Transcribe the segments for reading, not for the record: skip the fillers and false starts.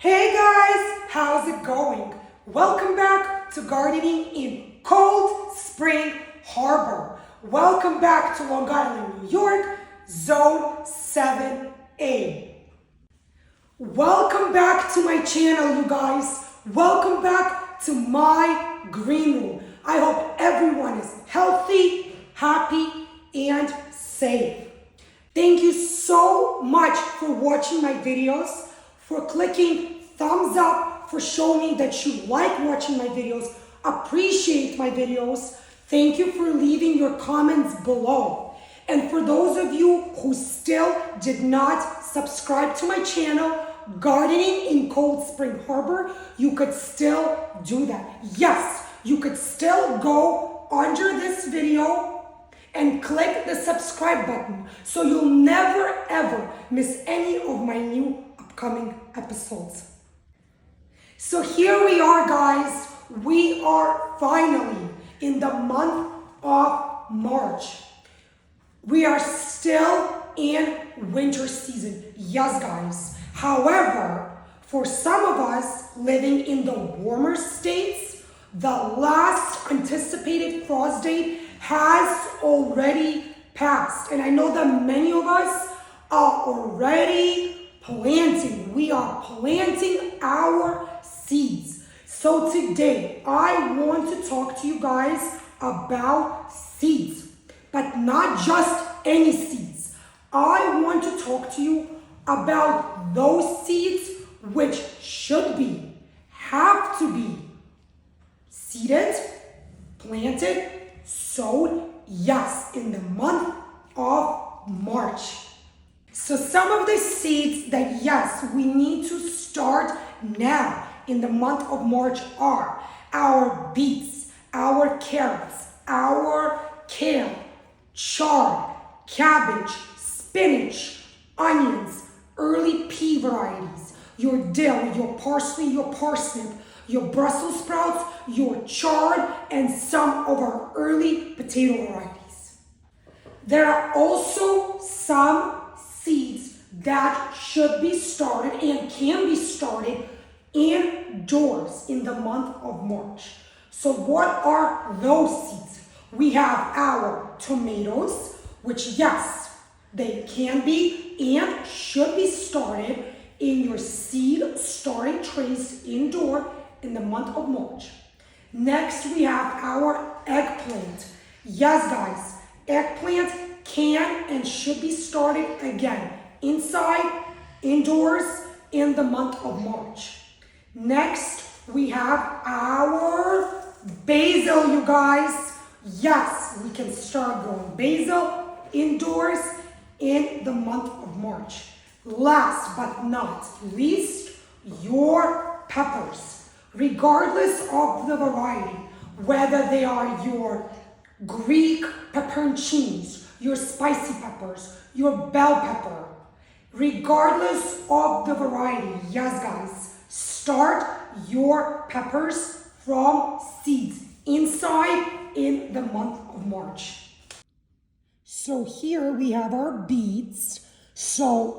Hey guys, how's it going? Welcome back to gardening in Cold Spring Harbor. Welcome back to Long Island, New York, Zone 7A. Welcome back to my channel, you guys. Welcome back to my green room. I hope everyone is healthy, happy, and safe. Thank you so much for watching my videos, for clicking thumbs up, for showing me that you like watching my videos, appreciate my videos. Thank you for leaving your comments below. And for those of you who still did not subscribe to my channel, Gardening in Cold Spring Harbor, you could still do that. Yes, you could still go under this video and click the subscribe button so you'll never ever miss any of my new upcoming episodes. So here we are, guys. We are finally in the month of March. We are still in winter season. Yes, guys. However, for some of us living in the warmer states, the last anticipated frost date has already passed. And I know that many of us are already planting. We are planting our seeds. So today, I want to talk to you guys about seeds, but not just any seeds. I want to talk to you about those seeds which should be, have to be seeded, planted, sowed, yes, in the month of March. So some of the seeds that, yes, we need to start now in the month of March are our beets, our carrots, our kale, chard, cabbage, spinach, onions, early pea varieties, your dill, your parsley, your parsnip, your Brussels sprouts, your chard, and some of our early potato varieties. There are also some seeds that should be started and can be started indoors in the month of March. So what are those seeds? We have our tomatoes, which, yes, they can be and should be started in your seed starting trays indoor in the month of March. Next, we have our eggplant. Yes, guys, eggplant can and should be started again inside, indoors in the month of March. Next, we have our basil, you guys. Yes, we can start growing basil indoors in the month of March. Last but not least, your peppers. Regardless of the variety, whether they are your Greek pepperoncinis, your spicy peppers, your bell pepper, regardless of the variety, yes guys, start your peppers from seeds inside in the month of March. So here we have our beets. So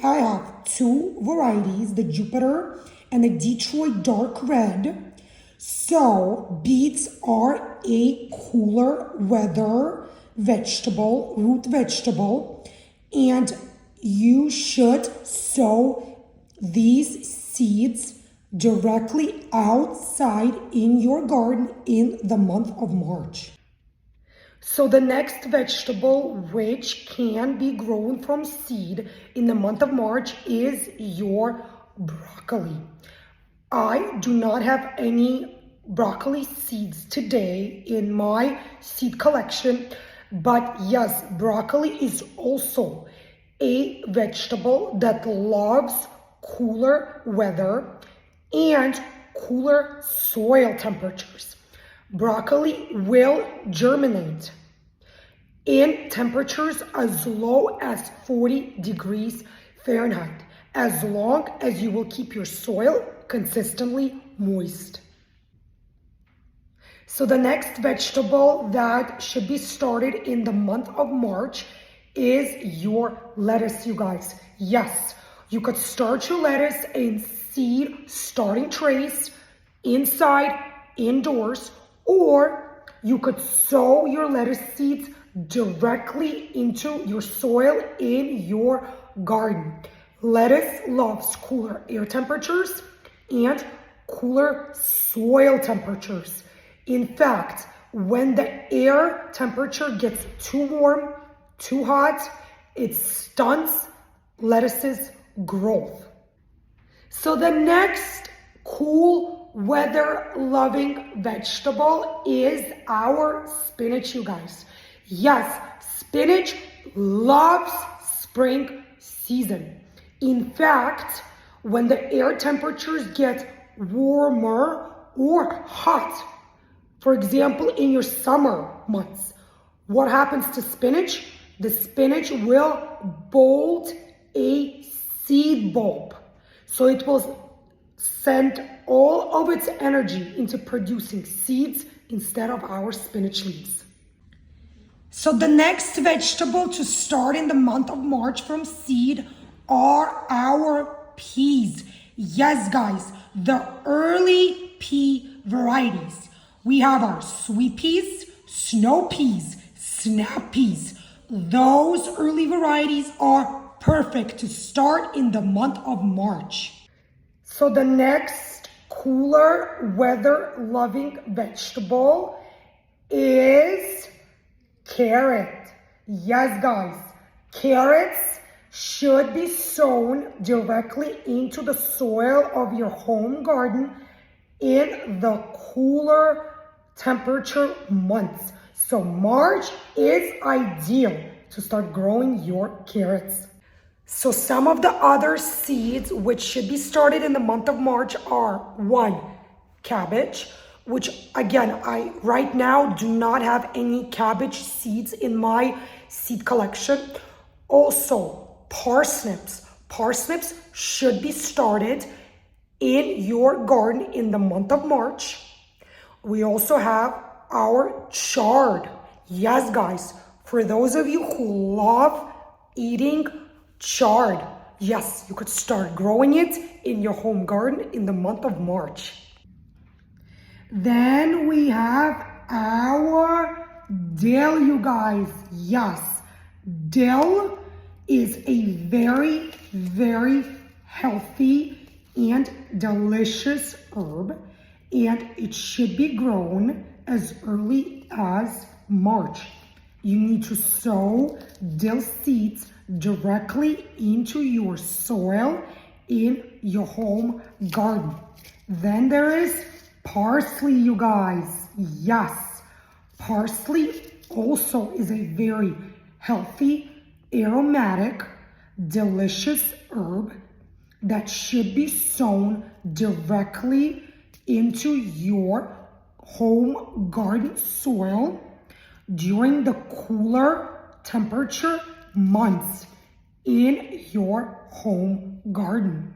I have two varieties, the Jupiter and the Detroit dark red. So beets are a cooler weather vegetable, root vegetable, and you should sow these seeds directly outside in your garden in the month of March. So the next vegetable which can be grown from seed in the month of March is your broccoli. I do not have any broccoli seeds today in my seed collection, but yes, broccoli is also a vegetable that loves cooler weather and cooler soil temperatures. Broccoli will germinate in temperatures as low as 40 degrees Fahrenheit, as long as you will keep your soil consistently moist. So the next vegetable that should be started in the month of March is your lettuce, you guys. Yes, you could start your lettuce in seed starting trays inside, indoors, or you could sow your lettuce seeds directly into your soil in your garden. Lettuce loves cooler air temperatures and cooler soil temperatures. In fact, when the air temperature gets too warm, too hot, it stunts lettuce's growth. So the next cool weather loving vegetable is our spinach, you guys. Yes, spinach loves spring season. In fact, when the air temperatures get warmer or hot, for example, in your summer months, what happens to spinach? The spinach will bolt a seed bulb. So it will send all of its energy into producing seeds instead of our spinach leaves. So the next vegetable to start in the month of March from seed are our peas. Yes, guys, the early pea varieties. We have our sweet peas, snow peas, snap peas. Those early varieties are perfect to start in the month of March. So the next cooler weather loving vegetable is carrot. Yes, guys, carrots should be sown directly into the soil of your home garden in the cooler temperature months. So March is ideal to start growing your carrots. So some of the other seeds which should be started in the month of March are 1, cabbage, which again, I right now do not have any cabbage seeds in my seed collection. Also, parsnips. Parsnips should be started in your garden in the month of March. We also have our chard. Yes, guys, for those of you who love eating chard, yes, you could start growing it in your home garden in the month of March. Then we have our dill, you guys. Yes, dill is a very, very healthy and delicious herb, and it should be grown as early as March. You need to sow dill seeds directly into your soil in your home garden. Then there is parsley, you guys. Yes, parsley also is a very healthy, aromatic, delicious herb that should be sown directly into your home garden soil during the cooler temperature months in your home garden.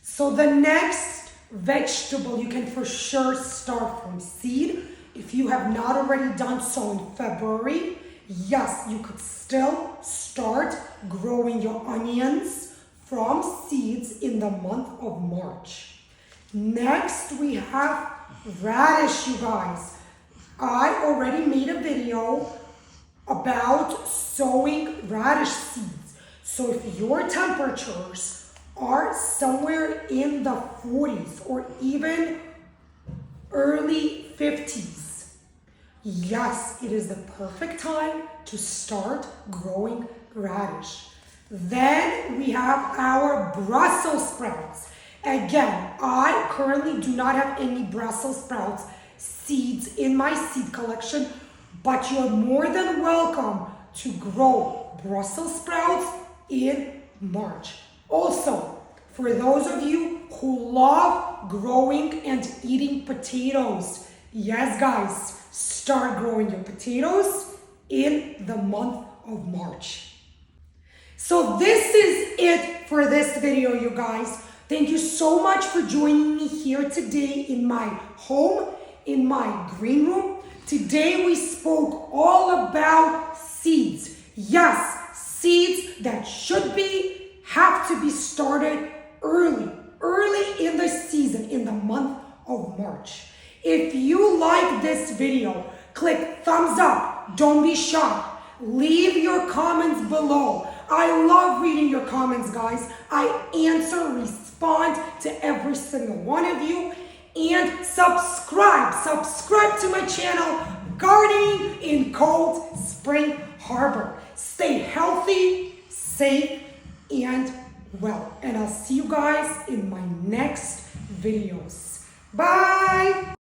So the next vegetable you can for sure start from seed. If you have not already done so in February, yes, you could still start growing your onions from seeds in the month of March. Next, we have radish, you guys. I already made a video about sowing radish seeds. So if your temperatures are somewhere in the 40s or even early 50s, yes, it is the perfect time to start growing radish. Then we have our Brussels sprouts. Again, I currently do not have any Brussels sprouts seeds in my seed collection, but you're more than welcome to grow Brussels sprouts in March. Also, for those of you who love growing and eating potatoes, yes guys, start growing your potatoes in the month of March. So this is it for this video, you guys. Thank you so much for joining me here today in my home, in my green room. Today we spoke all about seeds. Yes, seeds that have to be started early early in the season, in the month of March. If you like this video, click thumbs up. Don't be shy. Leave your comments below. I love reading your comments, guys. I answer, respond to every single one of you. And subscribe to my channel, Gardening in Cold Spring Harbor. Stay healthy, safe, and well. And I'll see you guys in my next videos. Bye!